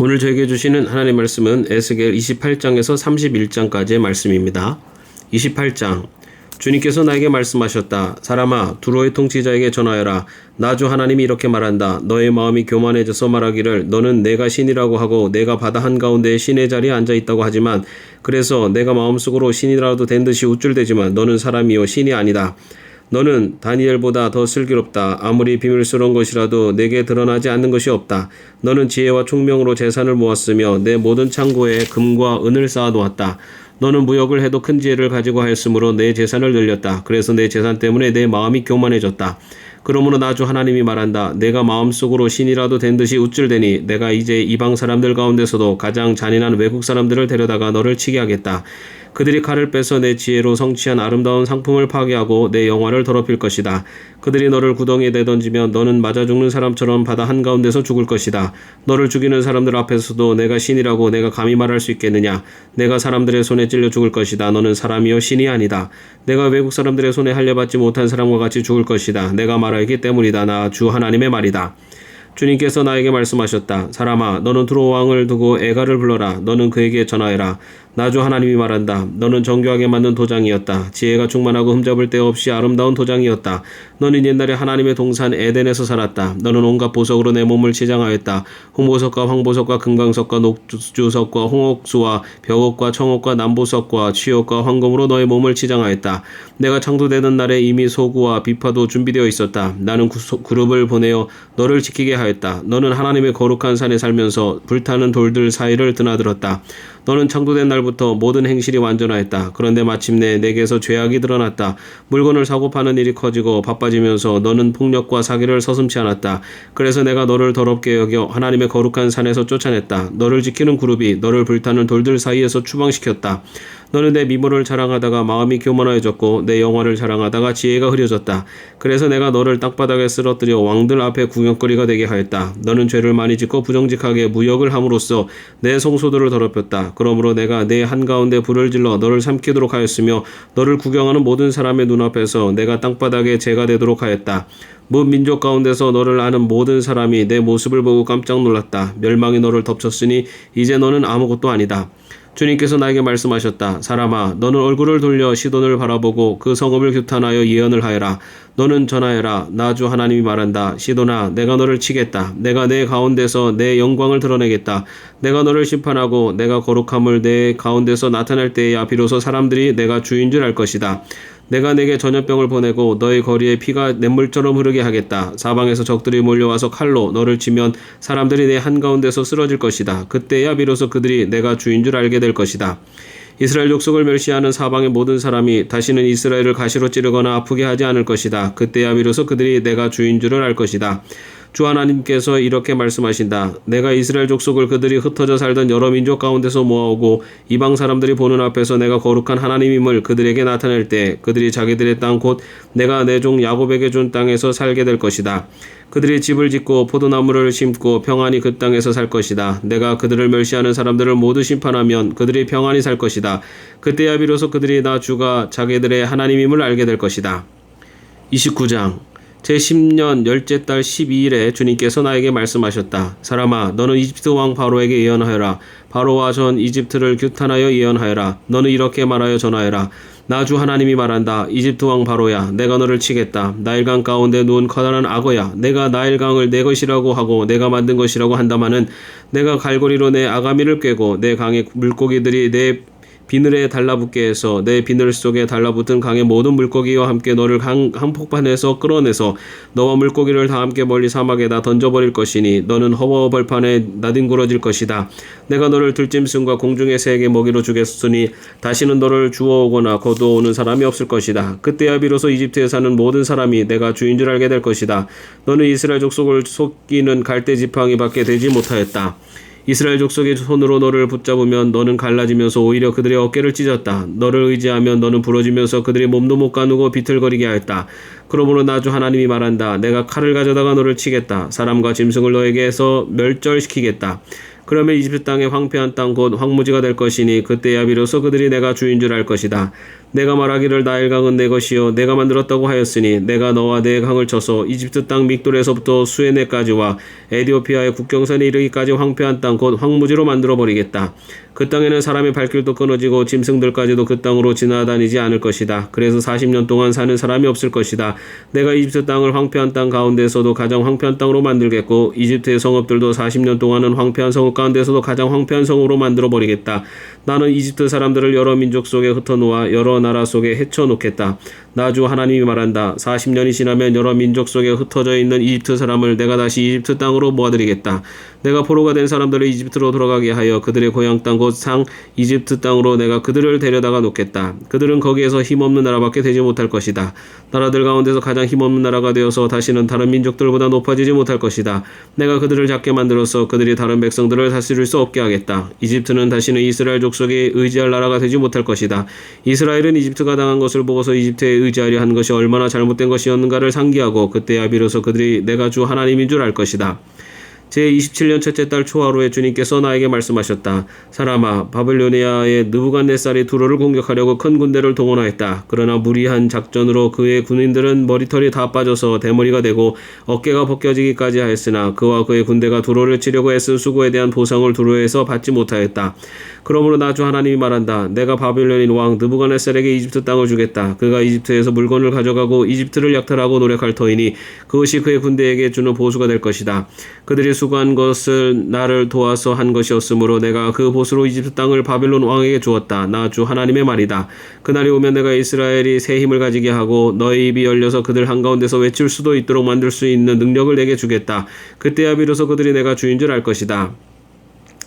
오늘 저에게 주시는 하나님의 말씀은 에스겔 28장에서 31장까지의 말씀입니다. 28장. 주님께서 나에게 말씀하셨다. 사람아, 두로의 통치자에게 전하여라. 나 주 하나님이 이렇게 말한다. 너의 마음이 교만해져서 말하기를 너는 내가 신이라고 하고 내가 바다 한가운데 신의 자리에 앉아있다고 하지만 그래서 내가 마음속으로 신이라도 된 듯이 우쭐대지만 너는 사람이요 신이 아니다. 너는 다니엘보다 더 슬기롭다. 아무리 비밀스러운 것이라도 내게 드러나지 않는 것이 없다. 너는 지혜와 총명으로 재산을 모았으며 내 모든 창고에 금과 은을 쌓아놓았다. 너는 무역을 해도 큰 지혜를 가지고 하였으므로 내 재산을 늘렸다. 그래서 내 재산 때문에 내 마음이 교만해졌다. 그러므로 나 주 하나님이 말한다. 내가 마음속으로 신이라도 된 듯이 우쭐대니 내가 이제 이방 사람들 가운데서도 가장 잔인한 외국 사람들을 데려다가 너를 치게 하겠다. 그들이 칼을 빼서 내 지혜로 성취한 아름다운 상품을 파괴하고 내 영화를 더럽힐 것이다. 그들이 너를 구덩이에 내던지면 너는 맞아 죽는 사람처럼 바다 한가운데서 죽을 것이다. 너를 죽이는 사람들 앞에서도 내가 신이라고 내가 감히 말할 수 있겠느냐. 내가 사람들의 손에 찔려 죽을 것이다. 너는 사람이요 신이 아니다. 내가 외국 사람들의 손에 할례받지 못한 사람과 같이 죽을 것이다. 내가 말하기 때문이다. 나 주 하나님의 말이다. 주님께서 나에게 말씀하셨다. 사람아, 너는 두로 왕을 두고 에가를 불러라. 너는 그에게 전하여라. 나 주 하나님이 말한다. 너는 정교하게 만든 도장이었다. 지혜가 충만하고 흠잡을 데 없이 아름다운 도장이었다. 너는 옛날에 하나님의 동산 에덴에서 살았다. 너는 온갖 보석으로 내 몸을 치장하였다. 홍보석과 황보석과 금강석과 녹주석과 홍옥수와 벽옥과 청옥과 남보석과 취옥과 황금으로 너의 몸을 치장하였다. 내가 창조되던 날에 이미 소구와 비파도 준비되어 있었다. 나는 그룹을 보내어 너를 지키게 하였다. 너는 하나님의 거룩한 산에 살면서 불타는 돌들 사이를 드나들었다. 너는 창조된 날부터 모든 행실이 완전하였다. 그런데 마침내 내게서 죄악이 드러났다. 물건을 사고 파는 일이 커지고 바빠지면서 너는 폭력과 사기를 서슴지 않았다. 그래서 내가 너를 더럽게 여겨 하나님의 거룩한 산에서 쫓아냈다. 너를 지키는 그룹이 너를 불타는 돌들 사이에서 추방시켰다. 너는 내 미모를 자랑하다가 마음이 교만해졌고 내 영화를 자랑하다가 지혜가 흐려졌다. 그래서 내가 너를 땅바닥에 쓰러뜨려 왕들 앞에 구경거리가 되게 하였다. 너는 죄를 많이 짓고 부정직하게 무역을 함으로써 내 성소들을 더럽혔다. 그러므로 내가 내 한가운데 불을 질러 너를 삼키도록 하였으며 너를 구경하는 모든 사람의 눈앞에서 내가 땅바닥에 재가 되도록 하였다. 민족 가운데서 너를 아는 모든 사람이 내 모습을 보고 깜짝 놀랐다. 멸망이 너를 덮쳤으니 이제 너는 아무것도 아니다. 주님께서 나에게 말씀하셨다. 사람아, 너는 얼굴을 돌려 시돈을 바라보고 그 성읍을 규탄하여 예언을 하여라. 너는 전하여라. 나 주 하나님이 말한다. 시돈아, 내가 너를 치겠다. 내가 내 가운데서 내 영광을 드러내겠다. 내가 너를 심판하고 내가 거룩함을 내 가운데서 나타낼 때에야 비로소 사람들이 내가 주인 줄 알 것이다. 내가 내게 전염병을 보내고 너의 거리에 피가 냇물처럼 흐르게 하겠다. 사방에서 적들이 몰려와서 칼로 너를 치면 사람들이 내 한가운데서 쓰러질 것이다. 그때야 비로소 그들이 내가 주인 줄 알게 될 것이다. 이스라엘 족속을 멸시하는 사방의 모든 사람이 다시는 이스라엘을 가시로 찌르거나 아프게 하지 않을 것이다. 그때야 비로소 그들이 내가 주인 줄을 알 것이다. 주 하나님께서 이렇게 말씀하신다. 내가 이스라엘 족속을 그들이 흩어져 살던 여러 민족 가운데서 모아오고 이방 사람들이 보는 앞에서 내가 거룩한 하나님임을 그들에게 나타낼 때 그들이 자기들의 땅 곧 내가 내 종 야곱에게 준 땅에서 살게 될 것이다. 그들이 집을 짓고 포도나무를 심고 평안히 그 땅에서 살 것이다. 내가 그들을 멸시하는 사람들을 모두 심판하면 그들이 평안히 살 것이다. 그때야 비로소 그들이 나 주가 자기들의 하나님임을 알게 될 것이다. 29장. 제10년 열째 달 12일에 주님께서 나에게 말씀하셨다. 사람아, 너는 이집트 왕 바로에게 예언하여라. 바로와 전 이집트를 규탄하여 예언하여라. 너는 이렇게 말하여 전하여라. 나 주 하나님이 말한다. 이집트 왕 바로야, 내가 너를 치겠다. 나일강 가운데 누운 커다란 악어야. 내가 나일강을 내 것이라고 하고 내가 만든 것이라고 한다마는 내가 갈고리로 내 아가미를 꿰고 내 강의 물고기들이 내 비늘에 달라붙게 해서 내 비늘 속에 달라붙은 강의 모든 물고기와 함께 너를 한폭판에서 끌어내서 너와 물고기를 다 함께 멀리 사막에다 던져버릴 것이니 너는 허허벌판에 나뒹굴어질 것이다. 내가 너를 들짐승과 공중의 새에게 먹이로 주겠으니 다시는 너를 주워오거나 거두어오는 사람이 없을 것이다. 그때야 비로소 이집트에 사는 모든 사람이 내가 주인 줄 알게 될 것이다. 너는 이스라엘 족속을 속이는 갈대 지팡이밖에 되지 못하였다. 이스라엘 족속의 손으로 너를 붙잡으면 너는 갈라지면서 오히려 그들의 어깨를 찢었다. 너를 의지하면 너는 부러지면서 그들의 몸도 못 가누고 비틀거리게 하였다. 그러므로 나 주 하나님이 말한다. 내가 칼을 가져다가 너를 치겠다. 사람과 짐승을 너에게서 멸절시키겠다. 그러면 이집트 땅의 황폐한 땅 곧 황무지가 될 것이니 그때야 비로소 그들이 내가 주인 줄 알 것이다. 내가 말하기를 나일강은 내 것이요 내가 만들었다고 하였으니 내가 너와 내 강을 쳐서 이집트 땅 믹돌에서부터 수에네까지와 에디오피아의 국경선에 이르기까지 황폐한 땅 곧 황무지로 만들어 버리겠다. 그 땅에는 사람의 발길도 끊어지고 짐승들까지도 그 땅으로 지나다니지 않을 것이다. 그래서 40년 동안 사는 사람이 없을 것이다. 내가 이집트 땅을 황폐한 땅 가운데서도 가장 황폐한 땅으로 만들겠고 이집트의 성읍들도 40년 동안은 황폐한 성읍 가운데서도 가장 황폐한 성읍으로 만들어 버리겠다. 나는 이집트 사람들을 여러 민족 속에 흩어놓아 여러 나라 속에 헤쳐놓겠다. 나 주 하나님이 말한다. 40년이 지나면 여러 민족 속에 흩어져 있는 이집트 사람을 내가 다시 이집트 땅으로 모아들이겠다. 내가 포로가 된 사람들을 이집트로 돌아가게 하여 그들의 고향 땅 곧 상 이집트 땅으로 내가 그들을 데려다가 놓겠다. 그들은 거기에서 힘없는 나라밖에 되지 못할 것이다. 나라들 가운데서 가장 힘없는 나라가 되어서 다시는 다른 민족들보다 높아지지 못할 것이다. 내가 그들을 작게 만들어서 그들이 다른 백성들을 다스릴 수 없게 하겠다. 이집트는 다시는 이스라엘 족속에 의지할 나라가 되지 못할 것이다. 이스라엘은 이집트가 당한 것을 보고서 이집트에 의지하려 한 것이 얼마나 잘못된 것이었는가를 상기하고 그때야 비로소 그들이 내가 주 하나님인 줄 알 것이다. 제27년 첫째 달 초하루에 주님께서 나에게 말씀하셨다. 사람아, 바빌로니아의 느부갓네살이 두로를 공격하려고 큰 군대를 동원하였다. 그러나 무리한 작전으로 그의 군인들은 머리털이 다 빠져서 대머리가 되고 어깨가 벗겨지기까지 하였으나 그와 그의 군대가 두로를 치려고 애쓴 수고에 대한 보상을 두로에서 받지 못하였다. 그러므로 나 주 하나님이 말한다. 내가 바빌론인 왕 느부갓네살에게 이집트 땅을 주겠다. 그가 이집트에서 물건을 가져가고 이집트를 약탈하고 노력할 터이니 그것이 그의 군대에게 주는 보수가 될 것이다. 그들이 수고한 것을 나를 도와서 한 것이었으므로 내가 그 보수로 이집트 땅을 바빌론 왕에게 주었다. 나 주 하나님의 말이다. 그날이 오면 내가 이스라엘이 새 힘을 가지게 하고 너의 입이 열려서 그들 한가운데서 외칠 수도 있도록 만들 수 있는 능력을 내게 주겠다. 그때야 비로소 그들이 내가 주인 줄 알 것이다.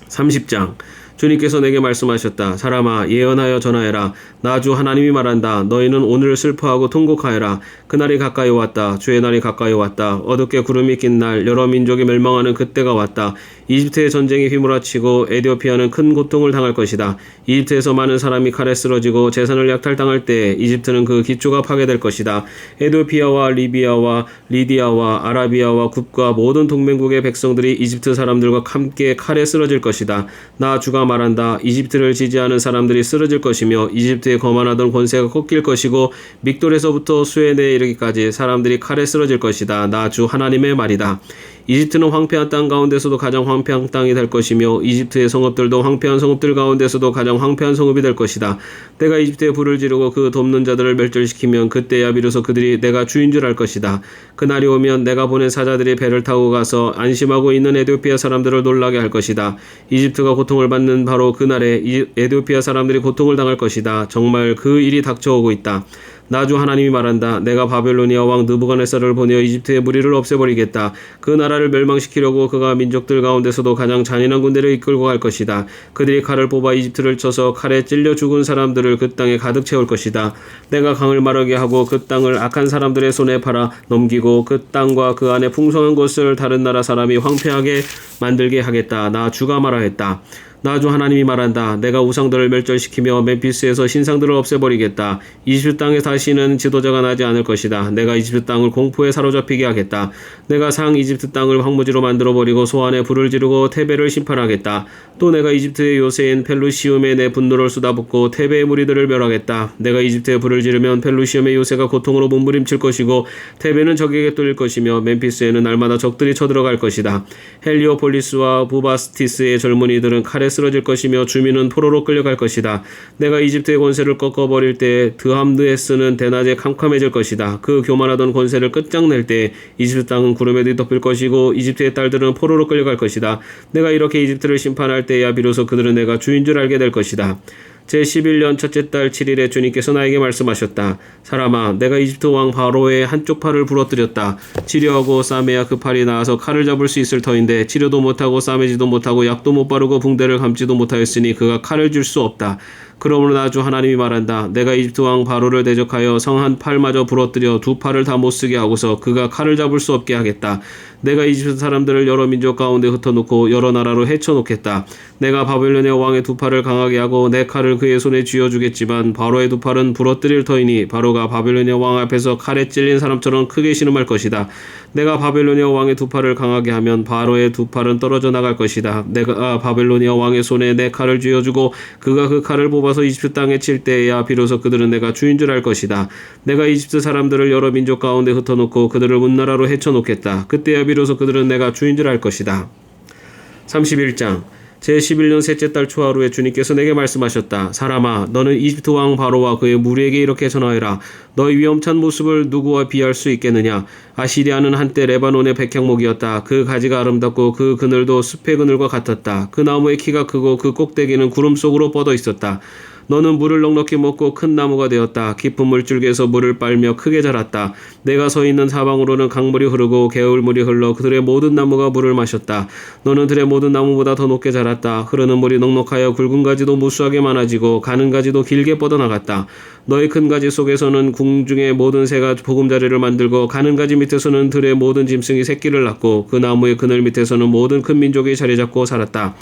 30장 주님께서 내게 말씀하셨다. 사람아, 예언하여 전하여라. 나 주 하나님이 말한다. 너희는 오늘 슬퍼하고 통곡하여라. 그날이 가까이 왔다. 주의 날이 가까이 왔다. 어둡게 구름이 낀 날, 여러 민족이 멸망하는 그때가 왔다. 이집트의 전쟁이 휘몰아치고 에디오피아는 큰 고통을 당할 것이다. 이집트에서 많은 사람이 칼에 쓰러지고 재산을 약탈당할 때 이집트는 그 기초가 파괴될 것이다. 에디오피아와 리비아와 리디아와 아라비아와 굽과 모든 동맹국의 백성들이 이집트 사람들과 함께 칼에 쓰러질 것이다. 나 주가 말한다. 이집트를 지지하는 사람들이 쓰러질 것이며 이집트의 거만하던 권세가 꺾일 것이고 믹돌에서부터 수에네에 이르기까지 사람들이 칼에 쓰러질 것이다. 나 주 하나님의 말이다. 이집트는 황폐한 땅 가운데서도 가장 황폐한 땅이 될 것이며 이집트의 성읍들도 황폐한 성읍들 가운데서도 가장 황폐한 성읍이 될 것이다. 내가 이집트에 불을 지르고 그 돕는 자들을 멸절시키면 그때야 비로소 그들이 내가 주인 줄 알 것이다. 그날이 오면 내가 보낸 사자들이 배를 타고 가서 안심하고 있는 에디오피아 사람들을 놀라게 할 것이다. 이집트가 고통을 받는 바로 그날에 에디오피아 사람들이 고통을 당할 것이다. 정말 그 일이 닥쳐오고 있다. 나 주 하나님이 말한다. 내가 바벨로니아 왕 느부갓네살을 보내어 이집트의 무리를 없애버리겠다. 그 나라를 멸망시키려고 그가 민족들 가운데서도 가장 잔인한 군대를 이끌고 갈 것이다. 그들이 칼을 뽑아 이집트를 쳐서 칼에 찔려 죽은 사람들을 그 땅에 가득 채울 것이다. 내가 강을 마르게 하고 그 땅을 악한 사람들의 손에 팔아 넘기고 그 땅과 그 안에 풍성한 것을 다른 나라 사람이 황폐하게 만들게 하겠다. 나 주가 말하였다. 나 주 하나님이 말한다. 내가 우상들을 멸절시키며 멤피스에서 신상들을 없애버리겠다. 이집트 땅에 다시는 지도자가 나지 않을 것이다. 내가 이집트 땅을 공포에 사로잡히게 하겠다. 내가 상 이집트 땅을 황무지로 만들어버리고 소안에 불을 지르고 테베를 심판하겠다. 또 내가 이집트의 요새인 펠루시움에 내 분노를 쏟아붓고 테베의 무리들을 멸하겠다. 내가 이집트에 불을 지르면 펠루시움의 요새가 고통으로 몸부림칠 것이고 테베는 적에게 뚫릴 것이며 멤피스에는 날마다 적들이 쳐들어갈 것이다. 헬리오폴리스와 부바스티스의 젊은이들은 칼에 쓰러질 것이며 주민은 포로로 끌려갈 것이다. 내가 이집트의 권세를 꺾어버릴 때 드함드에스는 대낮에 캄캄해질 것이다. 그 교만하던 권세를 끝장낼 때 이집트 땅은 구름에 뒤덮일 것이고 이집트의 딸들은 포로로 끌려갈 것이다. 내가 이렇게 이집트를 심판할 때야 비로소 그들은 내가 주인 줄 알게 될 것이다. 제11년 첫째 달 7일에 주님께서 나에게 말씀하셨다. 사람아, 내가 이집트 왕 바로의 한쪽 팔을 부러뜨렸다. 치료하고 싸매야 그 팔이 나아서 칼을 잡을 수 있을 터인데 치료도 못하고 싸매지도 못하고 약도 못 바르고 붕대를 감지도 못하였으니 그가 칼을 줄 수 없다. 그러므로 나 주 하나님이 말한다. 내가 이집트 왕 바로를 대적하여 성 한 팔마저 부러뜨려 두 팔을 다 못쓰게 하고서 그가 칼을 잡을 수 없게 하겠다. 내가 이집트 사람들을 여러 민족 가운데 흩어놓고 여러 나라로 헤쳐놓겠다. 내가 바벨론의 왕의 두 팔을 강하게 하고 내 칼을 그의 손에 쥐어주겠지만 바로의 두 팔은 부러뜨릴 터이니 바로가 바벨론의 왕 앞에서 칼에 찔린 사람처럼 크게 신음할 것이다. 내가 바벨로니아 왕의 두 팔을 강하게 하면 바로의 두 팔은 떨어져 나갈 것이다. 내가 바벨로니아 왕의 손에 내 칼을 쥐어주고 그가 그 칼을 뽑아서 이집트 땅에 칠 때에야 비로소 그들은 내가 주인 줄 알 것이다. 내가 이집트 사람들을 여러 민족 가운데 흩어놓고 그들을 온 나라로 헤쳐놓겠다. 그때야 비로소 그들은 내가 주인 줄 알 것이다. 31장 제11년 셋째 달 초하루에 주님께서 내게 말씀하셨다. 사람아, 너는 이집트 왕 바로와 그의 무리에게 이렇게 전하여라. 너의 위험찬 모습을 누구와 비할 수 있겠느냐? 아시리아는 한때 레바논의 백향목이었다. 그 가지가 아름답고 그 그늘도 숲의 그늘과 같았다. 그 나무의 키가 크고 그 꼭대기는 구름 속으로 뻗어 있었다. 너는 물을 넉넉히 먹고 큰 나무가 되었다. 깊은 물줄기에서 물을 빨며 크게 자랐다. 내가 서 있는 사방으로는 강물이 흐르고 개울물이 흘러 그들의 모든 나무가 물을 마셨다. 너는 들의 모든 나무보다 더 높게 자랐다. 흐르는 물이 넉넉하여 굵은 가지도 무수하게 많아지고 가는 가지도 길게 뻗어나갔다. 너의 큰 가지 속에서는 궁중의 모든 새가 보금자리를 만들고 가는 가지 밑에서는 들의 모든 짐승이 새끼를 낳고 그 나무의 그늘 밑에서는 모든 큰 민족이 자리 잡고 살았다.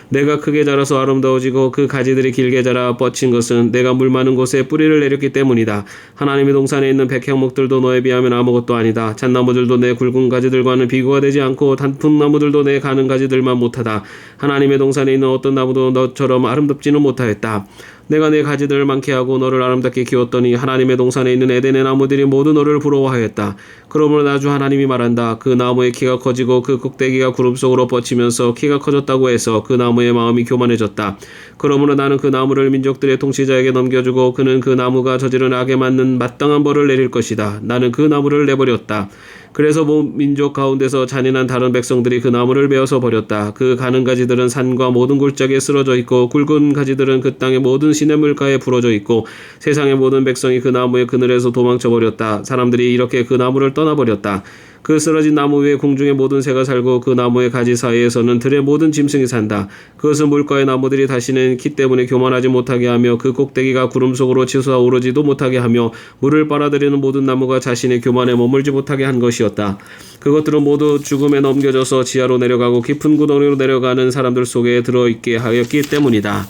내가 크게 자라서 아름다워지고 그 가지들이 길게 자라 뻗친 것은 내가 물 많은 곳에 뿌리를 내렸기 때문이다. 하나님의 동산에 있는 백향목들도 너에 비하면 아무것도 아니다. 잣나무들도 내 굵은 가지들과는 비교가 되지 않고 단풍나무들도 내 가는 가지들만 못하다. 하나님의 동산에 있는 어떤 나무도 너처럼 아름답지는 못하였다. 내가 내 가지들을 많게 하고 너를 아름답게 키웠더니 하나님의 동산에 있는 에덴의 나무들이 모두 너를 부러워하였다. 그러므로 나 주 하나님이 말한다. 그 나무의 키가 커지고 그 꼭대기가 구름 속으로 뻗치면서 키가 커졌다고 해서 그 나무의 마음이 교만해졌다. 그러므로 나는 그 나무를 민족들의 통치자에게 넘겨주고 그는 그 나무가 저지른 악에 맞는 마땅한 벌을 내릴 것이다. 나는 그 나무를 내버렸다. 그래서 민족 가운데서 잔인한 다른 백성들이 그 나무를 베어서 버렸다. 그 가는 가지들은 산과 모든 골짜기에 쓰러져 있고 굵은 가지들은 그 땅의 모든 시냇물가에 부러져 있고 세상의 모든 백성이 그 나무의 그늘에서 도망쳐 버렸다. 사람들이 이렇게 그 나무를 떠나버렸다. 그 쓰러진 나무 위에 공중의 모든 새가 살고 그 나무의 가지 사이에서는 들의 모든 짐승이 산다. 그것은 물가의 나무들이 다시는 키 때문에 교만하지 못하게 하며 그 꼭대기가 구름 속으로 치솟아오르지도 못하게 하며 물을 빨아들이는 모든 나무가 자신의 교만에 머물지 못하게 한 것이었다. 그것들은 모두 죽음에 넘겨져서 지하로 내려가고 깊은 구덩이로 내려가는 사람들 속에 들어있게 하였기 때문이다.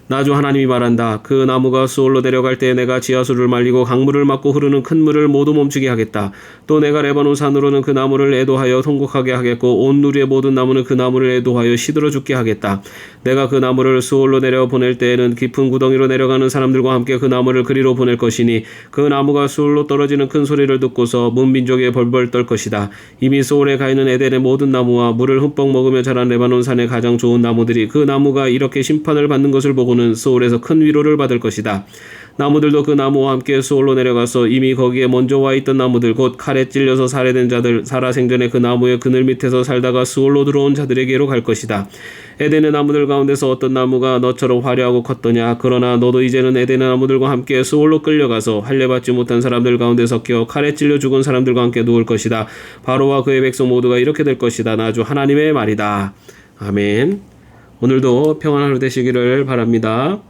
나 주 하나님이 말한다. 그 나무가 수올로 내려갈 때 내가 지하수를 말리고 강물을 막고 흐르는 큰 물을 모두 멈추게 하겠다. 또 내가 레바논 산으로는 그 나무를 애도하여 통곡하게 하겠고 온 누리의 모든 나무는 그 나무를 애도하여 시들어 죽게 하겠다. 내가 그 나무를 수올로 내려 보낼 때에는 깊은 구덩이로 내려가는 사람들과 함께 그 나무를 그리로 보낼 것이니 그 나무가 수올로 떨어지는 큰 소리를 듣고서 문민족에 벌벌 떨 것이다. 이미 수올에 가 있는 에덴의 모든 나무와 물을 흠뻑 먹으며 자란 레바논 산의 가장 좋은 나무들이 그 나무가 이렇게 심판을 받는 것을 보고는 수올에서 큰 위로를 받을 것이다. 나무들도 그 나무와 함께 수올로 내려가서 이미 거기에 먼저 와 있던 나무들 곧 칼에 찔려서 살해된 자들 살아생전에 그 나무의 그늘 밑에서 살다가 수올로 들어온 자들에게로 갈 것이다. 에덴의 나무들 가운데서 어떤 나무가 너처럼 화려하고 컸더냐? 그러나 너도 이제는 에덴의 나무들과 함께 수올로 끌려가서 할례받지 못한 사람들 가운데 섞여 칼에 찔려 죽은 사람들과 함께 누울 것이다. 바로와 그의 백성 모두가 이렇게 될 것이다. 나 주 하나님의 말이다. 아멘. 오늘도 평안한 하루 되시기를 바랍니다.